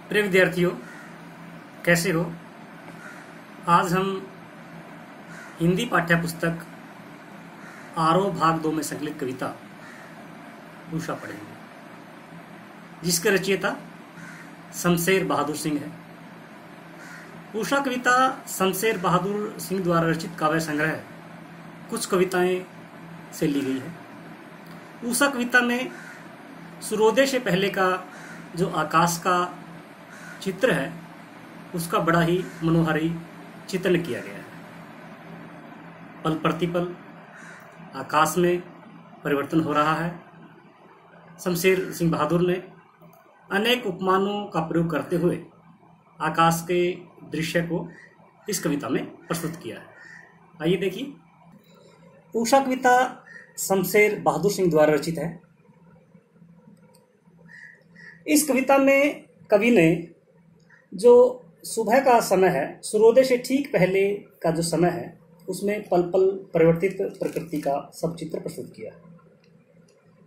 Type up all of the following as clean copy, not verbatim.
प्रिय विद्यार्थियों, कैसे हो। आज हम हिंदी पाठ्य पुस्तक आरोह भाग 2 में संकलित कविता उषा पढ़ेंगे, जिसके रचयिता शमशेर बहादुर सिंह है। उषा कविता शमशेर बहादुर सिंह द्वारा रचित काव्य संग्रह कुछ कविताएं से ली गई है। उषा कविता में सूर्योदय से पहले का जो आकाश का चित्र है, उसका बड़ा ही मनोहारी चित्रण किया गया है। पल प्रतिपल आकाश में परिवर्तन हो रहा है। शमशेर सिंह बहादुर ने अनेक उपमानों का प्रयोग करते हुए आकाश के दृश्य को इस कविता में प्रस्तुत किया है। आइए देखिए। उषा कविता शमशेर बहादुर सिंह द्वारा रचित है। इस कविता में कवि ने जो सुबह का समय है, सूर्योदय से ठीक पहले का जो समय है, उसमें पल पल परिवर्तित प्रकृति का सब चित्र प्रस्तुत किया।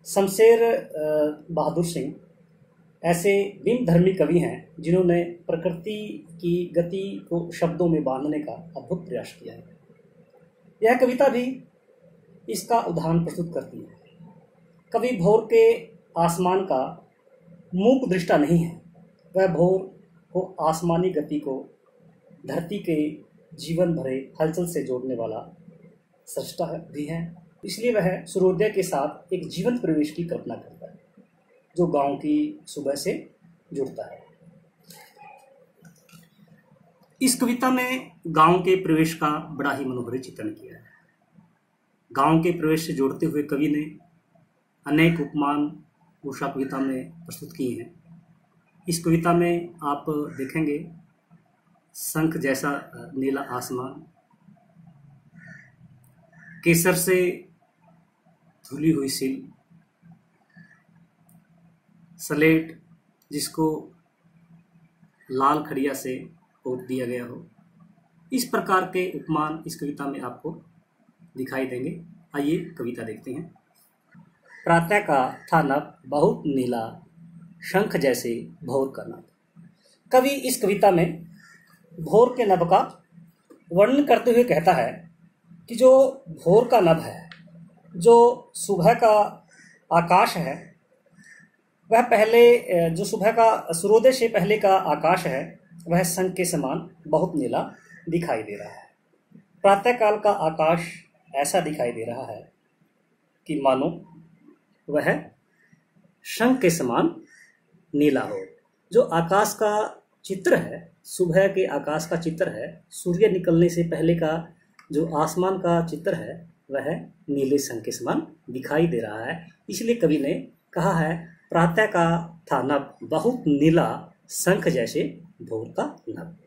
शमशेर बहादुर सिंह ऐसे बिंबधर्मी कवि हैं जिन्होंने प्रकृति की गति को शब्दों में बांधने का अद्भुत प्रयास किया है। यह कविता भी इसका उदाहरण प्रस्तुत करती है। कवि भोर के आसमान का मूक दृष्टा नहीं है, वह भोर को आसमानी गति को धरती के जीवन भरे हलचल से जोड़ने वाला सृष्टा भी है। इसलिए वह सूर्योदय के साथ एक जीवंत प्रवेश की कल्पना करता है, जो गांव की सुबह से जुड़ता है। इस कविता में गांव के प्रवेश का बड़ा ही मनोहरी चित्रण किया है। गांव के प्रवेश से जोड़ते हुए कवि ने अनेक उपमान उषा कविता में प्रस्तुत किए हैं। इस कविता में आप देखेंगे शंख जैसा नीला आसमान, केसर से धुली हुई सिल, स्लेट जिसको लाल खड़िया से पोत दिया गया हो। इस प्रकार के उपमान इस कविता में आपको दिखाई देंगे। आइए कविता देखते हैं। प्रातः का था नभ बहुत नीला, शंख जैसे भोर का नभ। कवि इस कविता में भोर के नभ का वर्णन करते हुए कहता है कि जो भोर का नभ है, जो सुबह का आकाश है, वह पहले जो सुबह का सूर्योदय से पहले का आकाश है, वह शंख के समान बहुत नीला दिखाई दे रहा है। प्रातःकाल का आकाश ऐसा दिखाई दे रहा है कि मानो वह शंख के समान नीला हो। जो आकाश का चित्र है, सुबह के आकाश का चित्र है, सूर्य निकलने से पहले का जो आसमान का चित्र है, वह नीले शंख के समान दिखाई दे रहा है। इसलिए कवि ने कहा है, प्रातः का था नभ बहुत नीला, शंख जैसे भोर का नभ।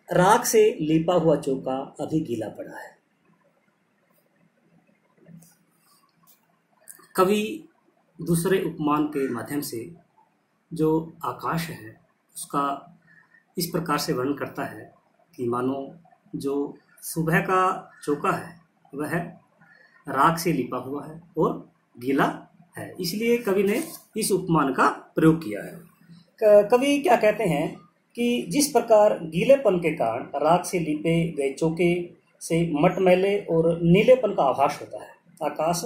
राख से लिपा हुआ चौका अभी गीला पड़ा है। कवि दूसरे उपमान के माध्यम से जो आकाश है, उसका इस प्रकार से वर्णन करता है कि मानो जो सुबह का चौका है, वह राख से लिपा हुआ है और गीला है। इसलिए कवि ने इस उपमान का प्रयोग किया है। कवि क्या कहते हैं कि जिस प्रकार गीलेपन के कारण राख से लिपे गए चौके से मटमैले और नीलेपन का आभास होता है, आकाश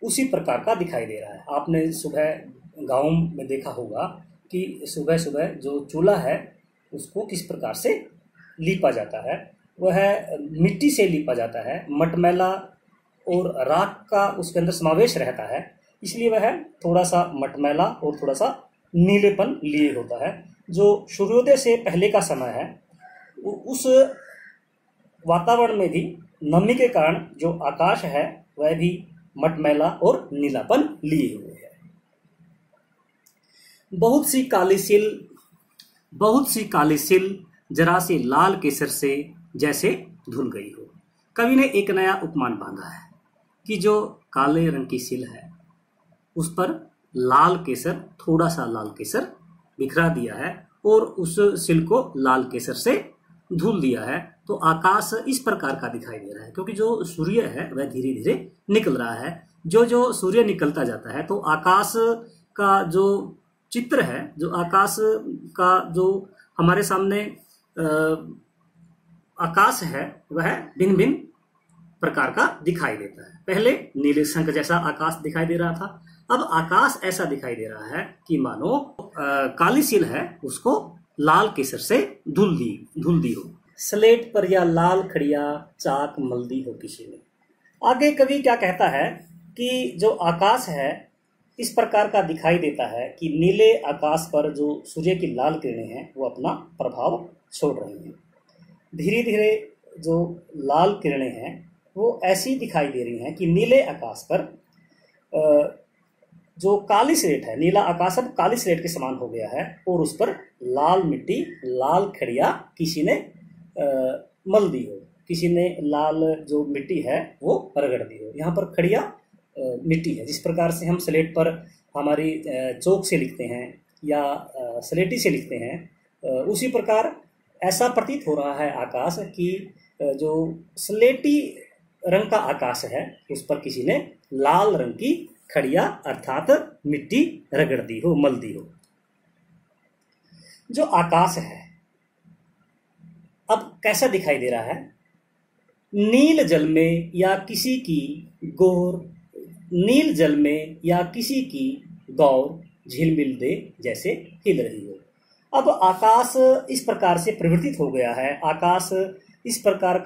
उसी प्रकार का दिखाई दे रहा है। आपने सुबह गाँव में देखा होगा कि सुबह सुबह जो चूल्हा है, उसको किस प्रकार से लीपा जाता है। वह मिट्टी से लीपा जाता है, मटमैला और राख का उसके अंदर समावेश रहता है। इसलिए वह थोड़ा सा मटमैला और थोड़ा सा नीलेपन लिए होता है। जो सूर्योदय से पहले का समय है, उस वातावरण में भी नमी के कारण जो आकाश है, वह भी मटमैला और नीलापन लिए हुए है। बहुत सी काली सिल जरा सी लाल केसर से जैसे धुल गई हो। कवि ने एक नया उपमान बांधा है कि जो काले रंग की सिल है, उस पर लाल केसर, थोड़ा सा लाल केसर बिखरा दिया है और उस सिल को लाल केसर से धुल दिया है। तो आकाश इस प्रकार का दिखाई दे रहा है, क्योंकि जो सूर्य है वह धीरे धीरे निकल रहा है। जो जो सूर्य निकलता जाता है तो आकाश का जो चित्र है, जो आकाश का जो हमारे सामने आकाश है, वह भिन्न भिन्न प्रकार का दिखाई देता है। पहले नीले शंख जैसा आकाश दिखाई दे रहा था, अब आकाश ऐसा दिखाई दे रहा है कि मानो काली सील है उसको लाल केसर से धुल दी हो। स्लेट पर या लाल खड़िया चाक मल दी हो किसी ने। आगे कवि क्या कहता है कि जो आकाश है इस प्रकार का दिखाई देता है कि नीले आकाश पर जो सूर्य की लाल किरणें हैं वो अपना प्रभाव छोड़ रही हैं। धीरे धीरे जो लाल किरणें हैं वो ऐसी दिखाई दे रही हैं कि नीले आकाश पर जो काली स्लेट है, नीला आकाश अब काली स्लेट के समान हो गया है और उस पर लाल मिट्टी, लाल खड़िया किसी ने मल दी हो, किसी ने लाल जो मिट्टी है वो रगड़ दी हो। यहाँ पर खड़िया मिट्टी है। जिस प्रकार से हम स्लेट पर हमारी चौक से लिखते हैं या स्लेटी से लिखते हैं, उसी प्रकार ऐसा प्रतीत हो रहा है आकाश कि जो स्लेटी रंग का आकाश है उस पर किसी ने लाल रंग की खड़िया अर्थात मिट्टी रगड़ दी हो, मल दी हो। जो आकाश है अब कैसा दिखाई दे रहा है? नील जल में या किसी की गौर, नील जल में या किसी की गौर झिलमिल दे जैसे हिल रही हो। अब आकाश इस प्रकार से परिवर्तित हो गया है, आकाश में इस प्रकार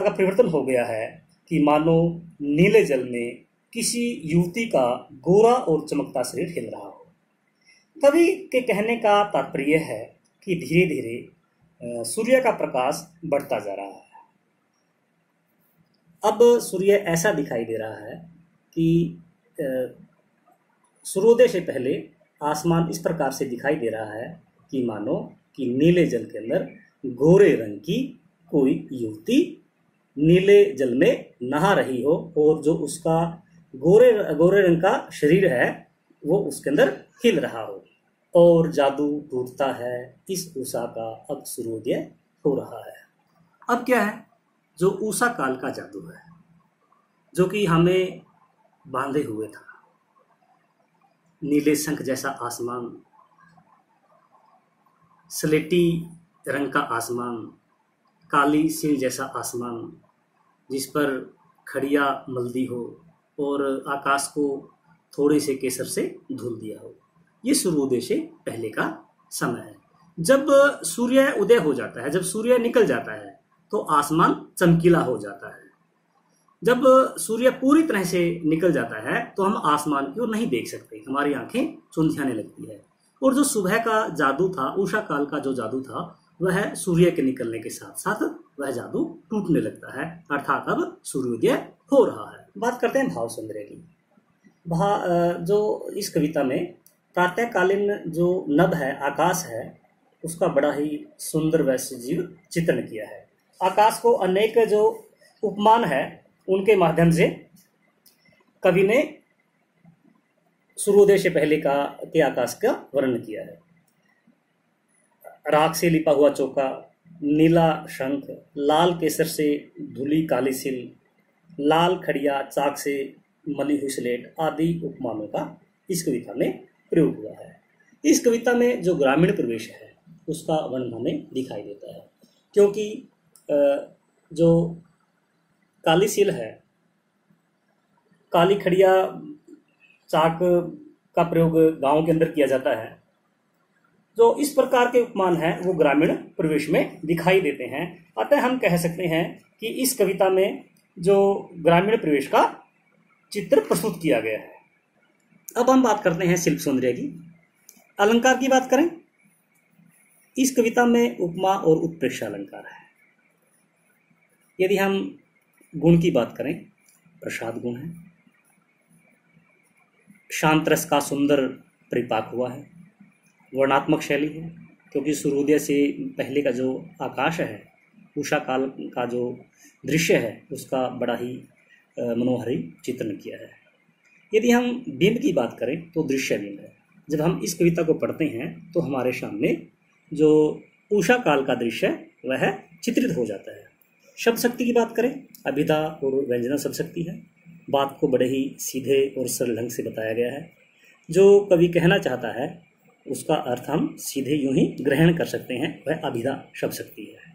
का परिवर्तन हो गया है कि मानो नीले जल में किसी युवती का गोरा और चमकता शरीर हिल रहा हो। कवि के कहने का तात्पर्य है कि धीरे धीरे सूर्य का प्रकाश बढ़ता जा रहा है। अब सूर्य ऐसा दिखाई दे रहा है कि सूर्योदय से पहले आसमान इस प्रकार से दिखाई दे रहा है कि मानो कि नीले जल के अंदर गोरे रंग की कोई युवती नीले जल में नहा रही हो और जो उसका गोरे रंग का शरीर है वो उसके अंदर हिल रहा हो और जादू टूटता है इस उषा का, अब सूर्योदय हो रहा है। अब क्या है? जो उषा काल का जादू है जो कि हमें बांधे हुए था। नीले शंख जैसा आसमान, स्लेटी रंग का आसमान, काली सील जैसा आसमान जिस पर खड़िया मलदी हो और आकाश को थोड़े से केसर से धुल दिया हो, ये सूर्योदय से पहले का समय है। जब सूर्य उदय हो जाता है, जब सूर्य निकल जाता है तो आसमान चमकीला हो जाता है। जब सूर्य पूरी तरह से निकल जाता है तो हम आसमान की ओर नहीं देख सकते, हमारी आंखें चुंधियाने लगती है। और जो सुबह का जादू था, उषा काल का जो जादू था, वह सूर्य के निकलने के साथ साथ वह जादू टूटने लगता है, अर्थात अब सूर्योदय हो रहा है। बात करते हैं भाव सौंदर्य की। जो इस कविता में प्रातःकालीन जो नभ है, आकाश है, उसका बड़ा ही सुंदर व सजीव चित्रण किया है। आकाश को अनेक जो उपमान है उनके माध्यम से कवि ने सूर्योदय से पहले के आकाश का वर्णन किया है। राख से लिपा हुआ चौका, नीला शंख, लाल केसर से धुली काली सिल, लाल खड़िया चाक से मली हुई स्लेट आदि उपमानों का इस कविता में प्रयोग हुआ है। इस कविता में जो ग्रामीण प्रवेश है उसका वर्णन हमें दिखाई देता है, क्योंकि जो काली सील है, काली खड़िया चाक का प्रयोग गांव के अंदर किया जाता है। जो इस प्रकार के उपमान हैं वो ग्रामीण प्रवेश में दिखाई देते हैं। अतः हम कह सकते हैं कि इस कविता में जो ग्रामीण प्रवेश का चित्र प्रस्तुत किया गया है। अब हम बात करते हैं शिल्प सौंदर्य की। अलंकार की बात करें, इस कविता में उपमा और उत्प्रेक्षा अलंकार है। यदि हम गुण की बात करें, प्रसाद गुण है, शांत रस का सुंदर परिपाक हुआ है, वर्णात्मक शैली है, क्योंकि सूर्योदय से पहले का जो आकाश है, उषा काल का जो दृश्य है, उसका बड़ा ही मनोहरी चित्रण किया है। यदि हम बिंब की बात करें तो दृश्य बिंब है। जब हम इस कविता को पढ़ते हैं तो हमारे सामने जो उषा काल का दृश्य वह चित्रित हो जाता है। शब्द शक्ति की बात करें, अभिधा और व्यंजना शब्द शक्ति है। बात को बड़े ही सीधे और सरल ढंग से बताया गया है। जो कवि कहना चाहता है उसका अर्थ हम सीधे यूं ही ग्रहण कर सकते हैं, वह अभिधा शब्द शक्ति है।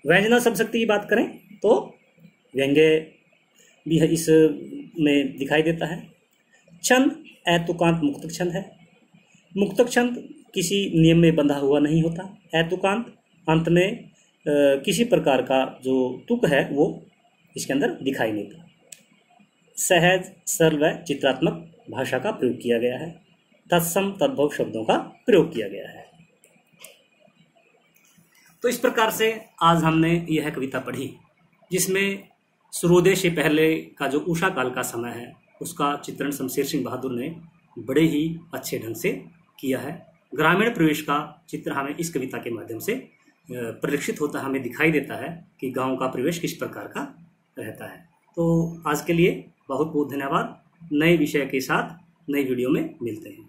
व्यंजना शब्द शक्ति की बात करें तो व्यंग्य भी है, इस में दिखाई देता है। छंद ऐतुकांत मुक्तक छंद है। मुक्तक छंद किसी नियम में बंधा हुआ नहीं होता। ऐतुकांत अंत में किसी प्रकार का जो तुक है वो इसके अंदर दिखाई नहीं देता। सहज सरल व चित्रात्मक भाषा का प्रयोग किया गया है। तत्सम तद्भव शब्दों का प्रयोग किया गया है। तो इस प्रकार से आज हमने यह कविता पढ़ी जिसमें सूर्योदय से पहले का जो उषा काल का समय है उसका चित्रण शमशेर सिंह बहादुर ने बड़े ही अच्छे ढंग से किया है। ग्रामीण प्रवेश का चित्र हमें इस कविता के माध्यम से परिलक्षित होता, हमें दिखाई देता है कि गांव का प्रवेश किस प्रकार का रहता है। तो आज के लिए बहुत बहुत धन्यवाद। नए विषय के साथ नई वीडियो में मिलते हैं।